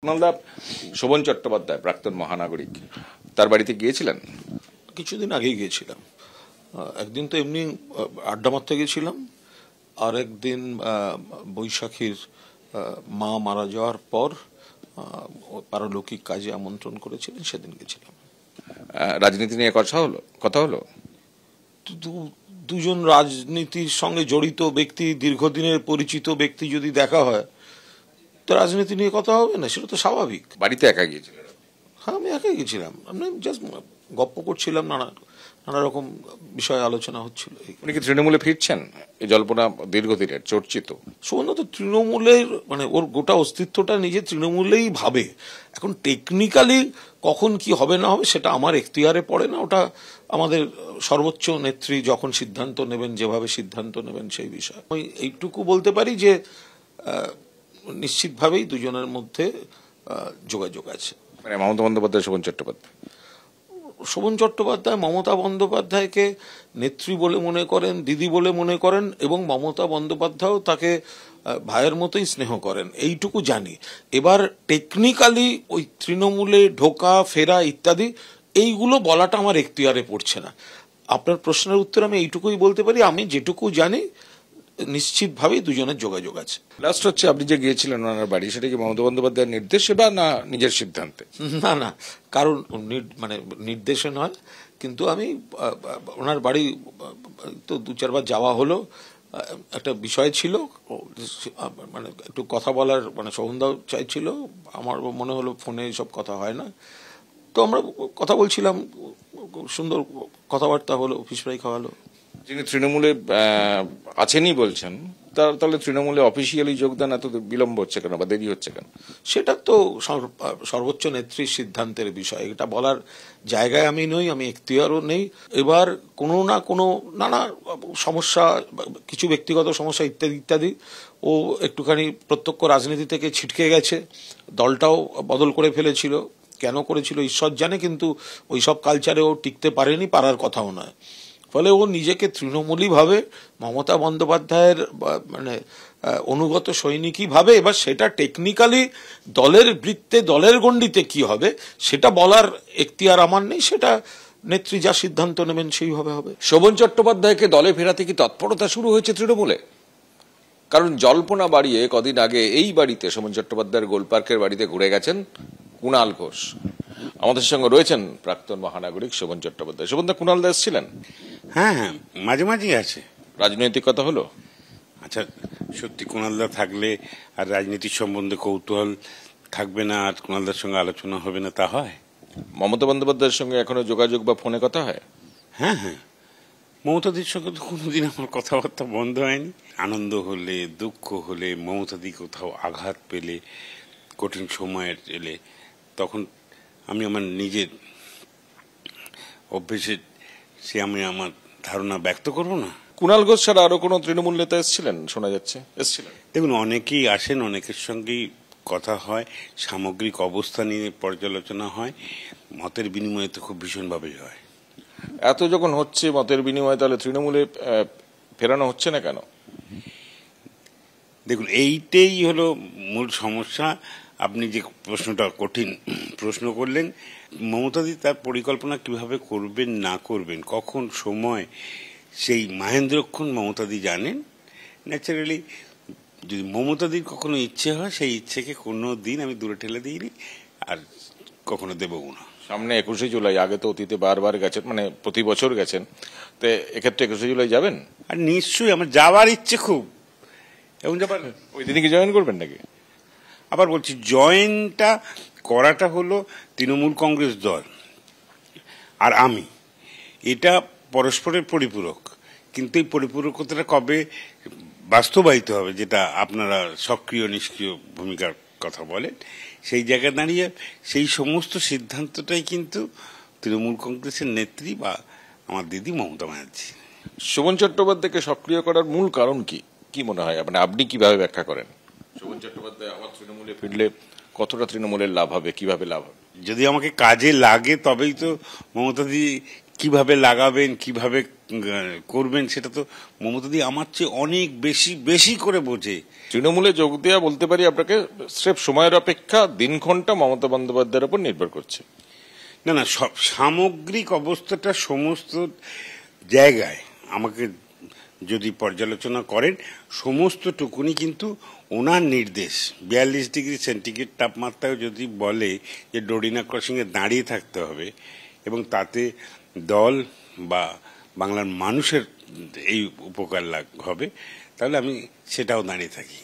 কুণালদা, শোভন চট্টোপাধ্যায় প্রাক্তন মহানাগরিক, তার বাড়িতে গিয়েছিলেন? কিছুদিন আগেই গিয়েছিলাম। একদিন তো এমনি আড্ডা মারতে গেছিলাম, আর একদিন বৈশাখীর মা মারা যাওয়ার পর পারলৌকিক কাজে আমন্ত্রণ করেছিলেন, সেদিন গেছিলাম। রাজনীতি নিয়ে কথা হলো? দুজন রাজনীতির সঙ্গে জড়িত ব্যক্তি, দীর্ঘদিনের পরিচিত ব্যক্তি যদি দেখা হয় তো রাজনীতি নিয়ে কথা হবে না, সেটা তো স্বাভাবিক। বাড়িতে একা গিয়েছিলেন? হ্যাঁ, আমি একাই গেছিলাম। আমি জাস্ট গপ্প করছিলাম, নানা রকম বিষয়ে আলোচনা হচ্ছিল। উনি কি তৃণমূলে ফিরছেন? এই জল্পনা দীর্ঘদিনের চর্চিত। সুবর্ণ তো তৃণমূলের ওর গোটা অস্তিত্বটা নিজে তৃণমূলেই ভাবে। এখন টেকনিক্যালি কখন কি হবে না হবে সেটা আমার এখতিয়ারে পড়ে না, ওটা আমাদের সর্বোচ্চ নেত্রী যখন সিদ্ধান্ত নেবেন, যেভাবে সিদ্ধান্ত নেবেন সেই বিষয়। আমি এইটুকু বলতে পারি যে নিশ্চিতভাবেই দুজনের মধ্যে যোগাযোগ আছে। মানে মমতা বন্দ্যোপাধ্যায়, শোভন চট্টোপাধ্যায়? শোভন চট্টোপাধ্যায় মমতা বন্দ্যোপাধ্যায়কে নেত্রী বলে মনে করেন, দিদি বলে মনে করেন, এবং মমতা বন্দ্যোপাধ্যায়ও তাকে ভাইয়ের মতোই স্নেহ করেন, এইটুকু জানি। এবার টেকনিক্যালি ওই তৃণমূলে ঢোকা ফেরা ইত্যাদি এইগুলো বলাটা আমার এখতিয়ারে পড়ছে না। আপনার প্রশ্নের উত্তর আমি এইটুকুই বলতে পারি, আমি যেটুকু জানি নিশ্চিতভাবেই দুজনের যোগাযোগ আছে। লাস্ট হচ্ছে, আপনি যে গিয়েছিলেন ওনার বাড়ি, সেটা কি মমতা বন্দ্যোপাধ্যায়ের নির্দেশে বা না নিজের সিদ্ধান্তে? না, কারণ নির্দেশে নয়, কিন্তু আমি ওনার বাড়ি তো দু চারবার যাওয়া হলো। একটা বিষয় ছিল, মানে একটু কথা বলার, শোভনদাও চাইছিল, আমার মনে হলো ফোনে সব কথা হয় না, তো আমরা কথা বলছিলাম, সুন্দর কথাবার্তা হলো, ফিশ ফ্রাই খাওয়ালো। যিনি তৃণমূলে আছেনই বলছেন, তাহলে তৃণমূলে অফিসিয়ালি যোগদান এত বিলম্ব হচ্ছে কেন বা দেরি হচ্ছে কেন? সেটা তো সর্বোচ্চ নেত্রীর সিদ্ধান্তের বিষয়, এটা বলার জায়গায় আমি নই, আমি এখতিয়ারও নেই। এবার কোনো না কোনো নানা সমস্যা, কিছু ব্যক্তিগত সমস্যা ইত্যাদি ইত্যাদি, ও একটুখানি প্রত্যক্ষ রাজনীতি থেকে ছিটকে গেছে, দলটাও বদল করে ফেলেছিল, কেন করেছিল ঈশ্বর জানে, কিন্তু ওই সব কালচারে ও টিকতে পারেনি, পারার কথাও নয়। ফলে ও নিজেকে তৃণমূলী ভাবে, মমতা বন্দ্যোপাধ্যায়ের অনুগত সৈনিকই ভাবে। এবার সেটা টেকনিক্যালি দলের বৃত্তে, দলের গণ্ডিতে কি হবে সেটা বলার এখতিয়ার আমার নেই, সেটা নেত্রী যা সিদ্ধান্ত নেবেন সেইভাবে হবে। শোভন চট্টোপাধ্যায়কে দলে ফেরাতে কি তৎপরতা শুরু হয়েছে তৃণমূলে? কারণ জল্পনা বাড়িয়ে কদিন আগে এই বাড়িতে, শোভন চট্টোপাধ্যায়ের গোলপার্কের বাড়িতে ঘুরে গেছেন কুণাল ঘোষ। আমাদের সঙ্গে রয়েছেন প্রাক্তন মহানাগরিক শোভন চট্টোপাধ্যায়। শোভনদা, কুণাল দাস ছিলেন? হ্যাঁ, মাঝে মাঝেই আছে। রাজনৈতিক কথা হলো? আচ্ছা, সত্যি কুণালদা থাকলে আর রাজনীতির সম্বন্ধে কৌতূহল থাকবে না, আর কুণালদার সঙ্গে আলোচনা হবে না, তা হয়? মমতা বন্দ্যোপাধ্যায়ের সঙ্গে এখনো যোগাযোগ বা ফোনে কথা হয়? হ্যাঁ, মমতাদির সঙ্গে তো কোনোদিন আমার কথাবার্তা বন্ধ হয়নি। আনন্দ হলে, দুঃখ হলে, মমতাদি কোথাও আঘাত পেলে, কঠিন সময়ের এলে, তখন আমি আমার নিজের অভ্যেসে আমি আমার ধারণা ব্যক্ত করব না। কুণাল ঘোষ ছাড়া আরো কোনো তৃণমূল নেতা এসেছিলেন শোনা যাচ্ছে? এসেছিলেন? দেখুন, অনেকেই আসেন, অনেকের সঙ্গেই কথা হয়, সামগ্রিক অবস্থা নিয়ে পর্যালোচনা হয়, মতের বিনিময় তো খুব ভীষণভাবেই হয়। এত যখন হচ্ছে মতের বিনিময়, তাহলে তৃণমূলে ফেরানো হচ্ছে না কেন? দেখুন, এইটাই হলো মূল সমস্যা। আপনি যে প্রশ্নটা কঠিন প্রশ্ন করলেন, মমতাদি তার পরিকল্পনা কিভাবে করবেন না করবেন, কখন সময়, সেই মহেন্দ্রক্ষণ মমতাদি জানেন। ন্যাচারালি যদি মমতাদির কখনো ইচ্ছে হয়, সেই ইচ্ছেকে কোনো দিন আমি দূরে ঠেলে দিইনি, আর কখনো দেবও না। সামনে 21শে জুলাই, আগে তো অতীতে বারবার গেছেন, প্রতি বছর গেছেন, তো এক্ষেত্রে 21শে জুলাই যাবেন? আর নিশ্চয়ই আমার যাওয়ার ইচ্ছে খুব, এবং যাবার ওই দিনে কি জয়েন করবেন নাকি? আবার বলছি, জয়েনটা করাটা হলো তৃণমূল কংগ্রেস দল আর আমি, এটা পরস্পরের পরিপূরক, কিন্তু এই পরিপূরকতাটা কবে বাস্তবায়িত হবে, যেটা আপনারা সক্রিয় নিষ্ক্রিয় ভূমিকার কথা বলেন, সেই জায়গায় দাঁড়িয়ে সেই সমস্ত সিদ্ধান্তটাই কিন্তু তৃণমূল কংগ্রেসের নেত্রী বা আমার দিদি মমতা ব্যানার্জি। শোভন চট্টোপাধ্যায়কে সক্রিয় করার মূল কারণ কি মনে হয়? আপনি কিভাবে ব্যাখ্যা করেন? শোভন চট্টোপাধ্যায় আবার তৃণমূলে ফিরলে কতটা তৃণমূলের লাভ হবে, কিভাবে লাভ হবে? যদি আমাকে কাজে লাগে তবেই তো মমতাদি কিভাবে লাগাবেন, কিভাবে করবেন, সেটা তো মমতাদি আমার চেয়ে অনেক বেশি বেশি করে বোঝে। তৃণমূলে যোগ দেওয়া বলতে পারি আপনাকে স্রেফ সময়ের অপেক্ষা, দিনক্ষণটা মমতা বন্দ্যোপাধ্যায়ের উপর নির্ভর করছে। না না, সব সামগ্রিক অবস্থাটা সমস্ত জায়গায় আমাকে যদি পর্যালোচনা করেন, সমস্তটুকুনি কিন্তু ওনার নির্দেশ। 42 ডিগ্রি সেন্টিগ্রেড তাপমাত্রায় যদি বলে যে ডোরিনা ক্রসিংয়ে দাঁড়িয়ে থাকতে হবে এবং তাতে দল বা বাংলার মানুষের এই উপকার লাভ হবে, তাহলে আমি সেটাও দাঁড়িয়ে থাকি।